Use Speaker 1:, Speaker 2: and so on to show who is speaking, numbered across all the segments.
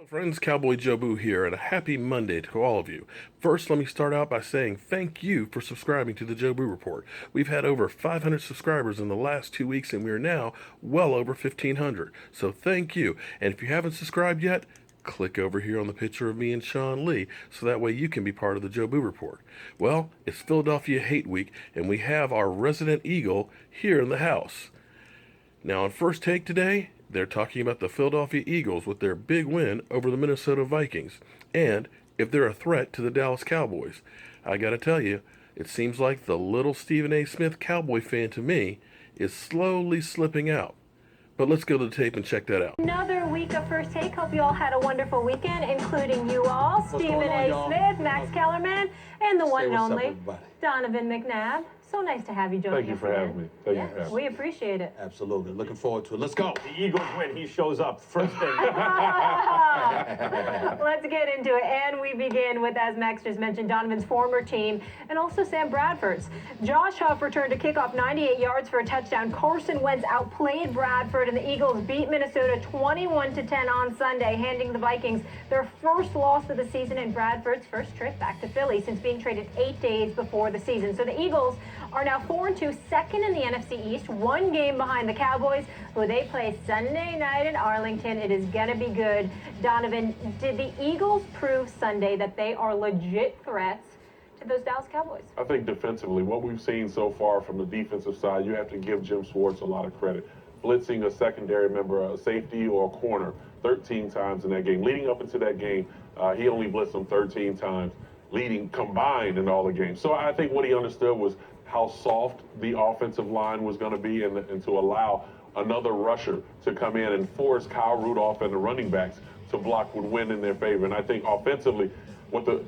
Speaker 1: Friends, Cowboy Joe Boo here, and a happy Monday to all of you. First, let me start out by saying thank you for subscribing to the Joe Boo Report. We've had over 500 subscribers in the last 2 weeks, and we are now well over 1,500. So thank you. And if you haven't subscribed yet, click over here on the picture of me and Sean Lee, so that way you can be part of the Joe Boo Report. Well, it's Philadelphia Hate Week, and we have our resident Eagle here in the house. Now, on First Take today, they're talking about the Philadelphia Eagles with their big win over the Minnesota Vikings, and if they're a threat to the Dallas Cowboys. I gotta tell you, it seems like the little Stephen A. Smith Cowboy fan to me is slowly slipping out. But let's go to the tape and check that out.
Speaker 2: Another week of First Take. Hope you all had a wonderful weekend, including you all, Stephen A. Smith, Max Kellerman, and the one and only Donovan McNabb. So nice to have you join us.
Speaker 3: Thank you for having me. Thank you for having me.
Speaker 2: We appreciate it.
Speaker 4: Absolutely. Looking forward to it. Let's go.
Speaker 3: The Eagles win. He shows up first thing.
Speaker 2: Let's get into it. And we begin with, as Max just mentioned, Donovan's former team and also Sam Bradford's. Josh Huff returned to kickoff 98 yards for a touchdown. Carson Wentz outplayed Bradford, and the Eagles beat Minnesota 21-10 on Sunday, handing the Vikings their first loss of the season and Bradford's first trip back to Philly since being traded 8 days before the season. So the Eagles are now 4-2, second in the NFC East, one game behind the Cowboys, who they play Sunday night in Arlington. It is going to be good. Donovan, did the Eagles prove Sunday that they are legit threats to those Dallas Cowboys?
Speaker 3: I think defensively, what we've seen so far from the defensive side, you have to give Jim Schwartz a lot of credit. Blitzing a secondary member, a safety or a corner, 13 times in that game. Leading up into that game, he only blitzed them 13 times, leading combined in all the games. So I think what he understood was how soft the offensive line was going to be and to allow another rusher to come in and force Kyle Rudolph and the running backs to block would win in their favor. And I think offensively, what we're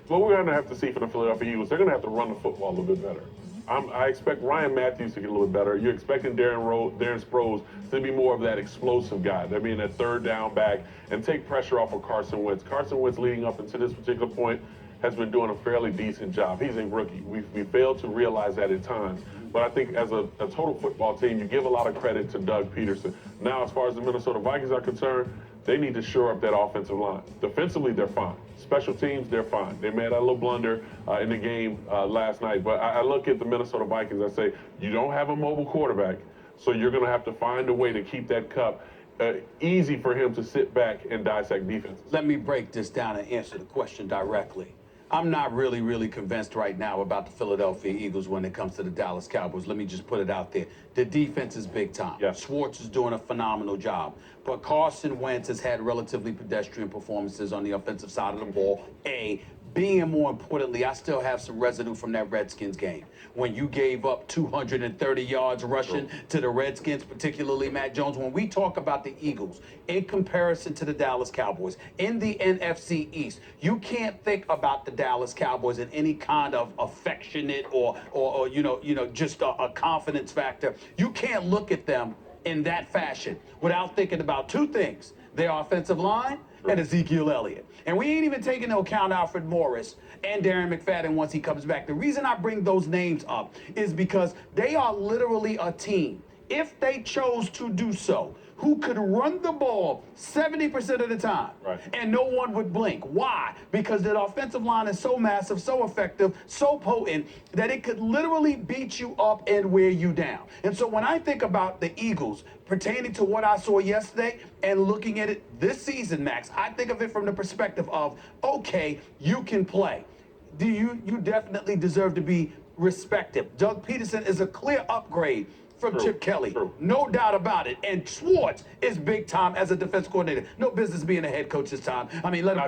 Speaker 3: going to have to see from the Philadelphia Eagles, they're going to have to run the football a little bit better. I expect Ryan Matthews to get a little bit better. You're expecting Darren Sproles to be more of that explosive guy. They're being that third down back and take pressure off of Carson Wentz. Carson Wentz leading up into this particular point has been doing a fairly decent job. He's a rookie. We failed to realize that at times. But I think as a total football team, you give a lot of credit to Doug Peterson. Now, as far as the Minnesota Vikings are concerned, they need to shore up that offensive line. Defensively, they're fine. Special teams, they're fine. They made a little blunder in the game last night. But I look at the Minnesota Vikings, I say, you don't have a mobile quarterback, so you're going to have to find a way to keep that cup easy for him to sit back and dissect defenses.
Speaker 4: Let me break this down and answer the question directly. I'm not really convinced right now about the Philadelphia Eagles when it comes to the Dallas Cowboys. Let me just put it out there. The defense is big time.
Speaker 3: Yes.
Speaker 4: Schwartz is doing a phenomenal job. But Carson Wentz has had relatively pedestrian performances on the offensive side of the ball. B, and more importantly, I still have some residue from that Redskins game. When you gave up 230 yards rushing to the Redskins, particularly Matt Jones, when we talk about the Eagles in comparison to the Dallas Cowboys in the NFC East, you can't think about the Dallas Cowboys in any kind of affectionate or just a confidence factor. You can't look at them in that fashion without thinking about two things: their offensive line and Ezekiel Elliott. And we ain't even taking into account Alfred Morris and Darren McFadden once he comes back. The reason I bring those names up is because they are literally a team, if they chose to do so, who could run the ball 70% of the time, and no one would blink. Why? Because that offensive line is so massive, so effective, so potent, that it could literally beat you up and wear you down. And so when I think about the Eagles pertaining to what I saw yesterday and looking at it this season, Max, I think of it from the perspective of, okay, you can play. You definitely deserve to be respected. Doug Peterson is a clear upgrade from Chip Kelly. No doubt about it. And Schwartz is big time as a defense coordinator. No business being a head coach this time. I mean, let him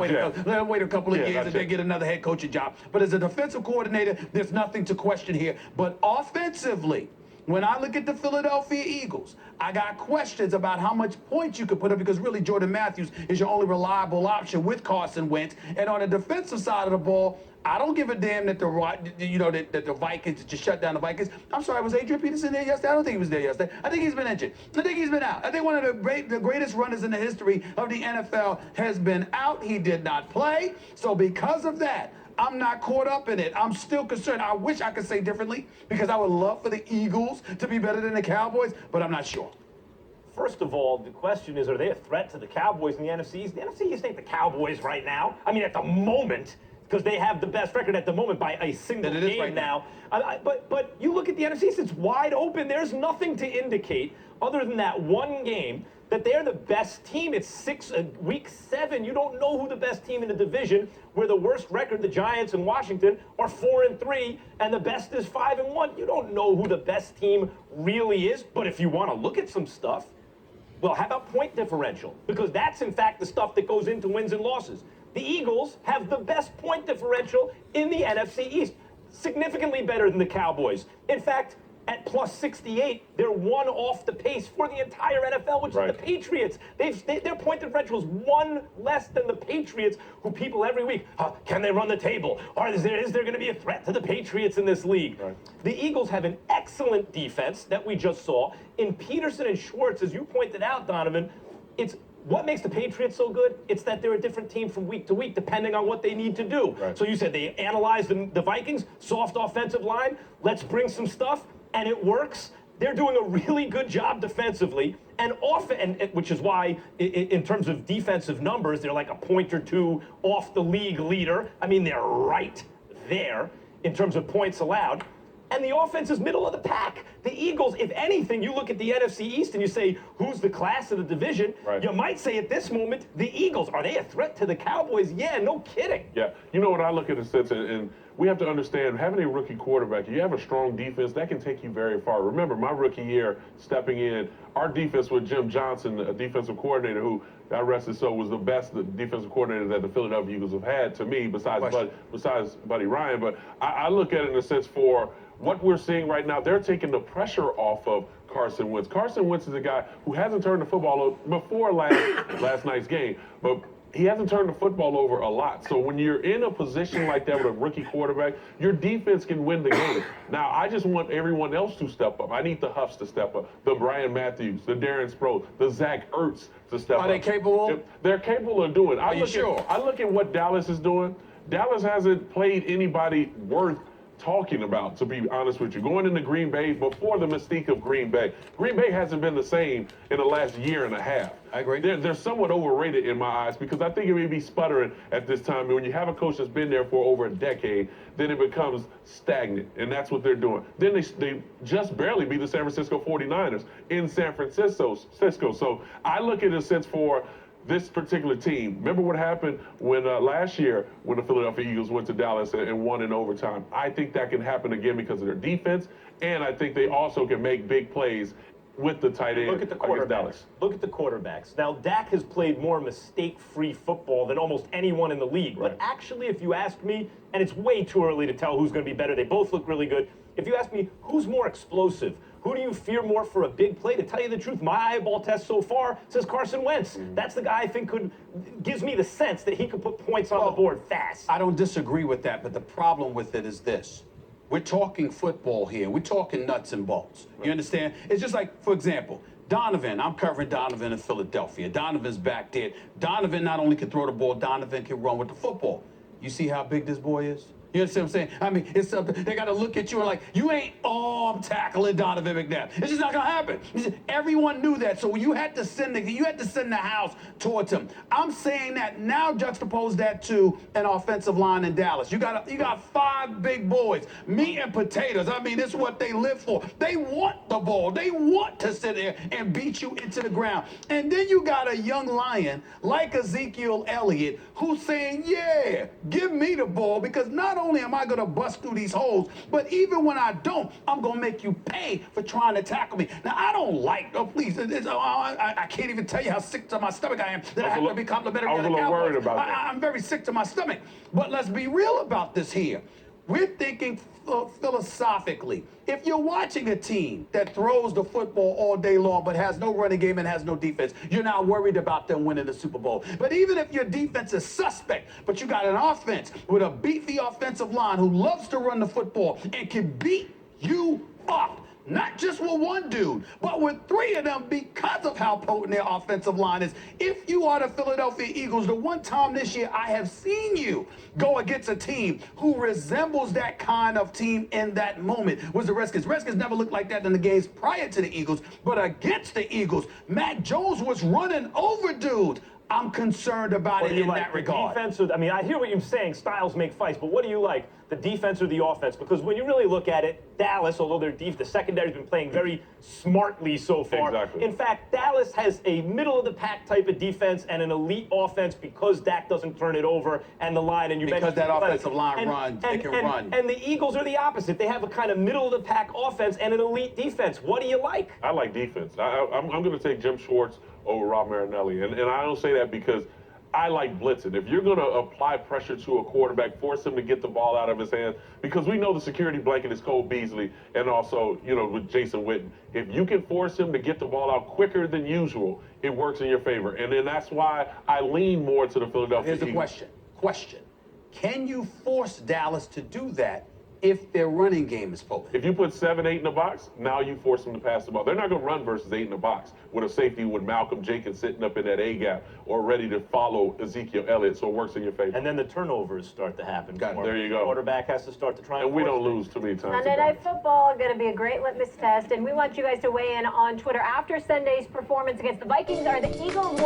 Speaker 4: wait a couple of years and then get another head coaching job. But as a defensive coordinator, there's nothing to question here. But offensively, when I look at the Philadelphia Eagles, I got questions about how much points you could put up, because really Jordan Matthews is your only reliable option with Carson Wentz. And on the defensive side of the ball, I don't give a damn that the Vikings just shut down the Vikings. I'm sorry, was Adrian Peterson there yesterday? I don't think he was there yesterday. I think he's been injured. I think he's been out. I think one of the greatest runners in the history of the NFL has been out. He did not play. So because of that, I'm not caught up in it. I'm still concerned. I wish I could say differently, because I would love for the Eagles to be better than the Cowboys, but I'm not sure.
Speaker 5: first of all, the question is, are they a threat to the Cowboys in the NFC East? The NFC East ain't the Cowboys right now. I mean, at the moment, because they have the best record at the moment by a single game right now. But you look at the NFC East, it's wide open. There's nothing to indicate other than that one game that they're the best team. It's week 7. You don't know who the best team in the division, where the worst record, the Giants and Washington, are 4-3, and the best is 5-1. You don't know who the best team really is. But if you want to look at some stuff, well, how about point differential? Because that's, in fact, the stuff that goes into wins and losses. The Eagles have the best point differential in the NFC East, significantly better than the Cowboys. In fact, at plus 68, they're one off the pace for the entire NFL, which is the Patriots. Their point differential is one less than the Patriots, who people every week, can they run the table? Or is there going to be a threat to the Patriots in this league? Right. The Eagles have an excellent defense that we just saw. In Peterson and Schwartz, as you pointed out, Donovan, it's what makes the Patriots so good? It's that they're a different team from week to week, depending on what they need to do. Right. So you said they analyzed the Vikings, soft offensive line, let's bring some stuff, and it works. They're doing a really good job defensively, and which is why, in terms of defensive numbers, they're like a point or two off the league leader. I mean, they're right there in terms of points allowed. And the offense is middle of the pack. The Eagles, if anything, you look at the NFC East and you say, who's the class of the division? Right. You might say at this moment, the Eagles. Are they a threat to the Cowboys? Yeah, no kidding. Yeah, you know what I look at in a sense, and we have to understand, having a rookie quarterback, you have a strong defense, that can take you very far. Remember, my rookie year, stepping in, our defense with Jim Johnson, a defensive coordinator who, God rest his soul, was the best defensive coordinator that the Philadelphia Eagles have had, to me, besides Buddy Ryan. But I look at it in a sense for what we're seeing right now. They're taking the pressure off of Carson Wentz. Carson Wentz is a guy who hasn't turned the football over before last night's game, but he hasn't turned the football over a lot. So when you're in a position like that with a rookie quarterback, your defense can win the game. Now, I just want everyone else to step up. I need the Huffs to step up, the Brian Matthews, the Darren Sproles, the Zach Ertz to step up.
Speaker 4: Are they capable?
Speaker 5: They're capable of doing it.
Speaker 4: Are you sure?
Speaker 5: I look at what Dallas is doing. Dallas hasn't played anybody worth talking about, to be honest with you. Going into Green Bay, before the mystique of Green Bay hasn't been the same in the last year and a half.
Speaker 4: I agree.
Speaker 5: They're somewhat overrated in my eyes, because I think it may be sputtering at this time. And when you have a coach that's been there for over a decade, then it becomes stagnant, and that's what they're doing. Then they just barely beat the San Francisco 49ers in San Francisco. So I look at it in a sense for this particular team. Remember what happened when last year when the Philadelphia Eagles went to Dallas and won in overtime. I think that can happen again because of their defense, and I think they also can make big plays with the tight end. Look at the quarterbacks. Look at the quarterbacks. Now, Dak has played more mistake-free football than almost anyone in the league. Right. But actually, if you ask me, and it's way too early to tell who's going to be better, they both look really good. If you ask me, who's more explosive? Who do you fear more for a big play? To tell you the truth, my eyeball test so far says Carson Wentz. That's the guy I think gives me the sense that he could put points on the board fast.
Speaker 4: I don't disagree with that, but the problem with it is this. We're talking football here. We're talking nuts and bolts. You understand? It's just like, for example, Donovan. I'm covering Donovan in Philadelphia. Donovan's back there. Donovan not only can throw the ball, Donovan can run with the football. You see how big this boy is? You understand what I'm saying? I mean, it's something. They got to look at you and like, you ain't arm tackling Donovan McNabb. It's just not gonna happen. Everyone knew that, so you had to send the house towards him. I'm saying that now. Juxtapose that to an offensive line in Dallas. You got 5 big boys, meat and potatoes. I mean, this is what they live for. They want the ball. They want to sit there and beat you into the ground. And then you got a young lion like Ezekiel Elliott who's saying, "Yeah, give me the ball, because not only am I going to bust through these holes, but even when I don't, I'm going to make you pay for trying to tackle me." Now, I don't like, I can't even tell you how sick to my stomach I am that I have to be complimentary on the Cowboys.
Speaker 5: Worried about that.
Speaker 4: I'm very sick to my stomach. But let's be real about this here. We're thinking philosophically. If you're watching a team that throws the football all day long but has no running game and has no defense, you're not worried about them winning the Super Bowl. But even if your defense is suspect, but you got an offense with a beefy offensive line who loves to run the football and can beat you up, not just with one dude, but with three of them because of how potent their offensive line is. If you are the Philadelphia Eagles, the one time this year I have seen you go against a team who resembles that kind of team in that moment was the Redskins. Redskins never looked like that in the games prior to the Eagles, but against the Eagles, Mac Jones was running over dudes. I'm concerned about it in that regard.
Speaker 5: Defense or, I mean, I hear what you're saying, styles make fights, but what do you like, the defense or the offense? Because when you really look at it, Dallas, although the secondary's been playing very smartly so far.
Speaker 3: Exactly.
Speaker 5: In fact, Dallas has a middle-of-the-pack type of defense and an elite offense because Dak doesn't turn it over and the line. And you
Speaker 4: because that offensive line
Speaker 5: runs,
Speaker 4: they can run.
Speaker 5: And the Eagles are the opposite. They have a kind of middle-of-the-pack offense and an elite defense. What do you like?
Speaker 3: I like defense. I'm going to take Jim Schwartz over Rob Marinelli. And I don't say that because I like blitzing. If you're going to apply pressure to a quarterback, force him to get the ball out of his hands, because we know the security blanket is Cole Beasley and also, with Jason Witten. If you can force him to get the ball out quicker than usual, it works in your favor. And then that's why I lean more to the Philadelphia
Speaker 4: Eagles.
Speaker 3: Eagles.
Speaker 4: Here's the question. Can you force Dallas to do that if their running game is potent?
Speaker 3: If you put 7-8 in the box, now you force them to pass the ball. They're not going to run versus 8 in the box with a safety with Malcolm Jenkins sitting up in that A gap or ready to follow Ezekiel Elliott, so it works in your favor.
Speaker 5: And then the turnovers start to happen.
Speaker 3: There you go.
Speaker 5: The quarterback has to start to try
Speaker 3: and we don't lose too many times.
Speaker 2: Sunday Night Football going to be a great litmus test, and we want you guys to weigh in on Twitter after Sunday's performance against the Vikings. Are the Eagles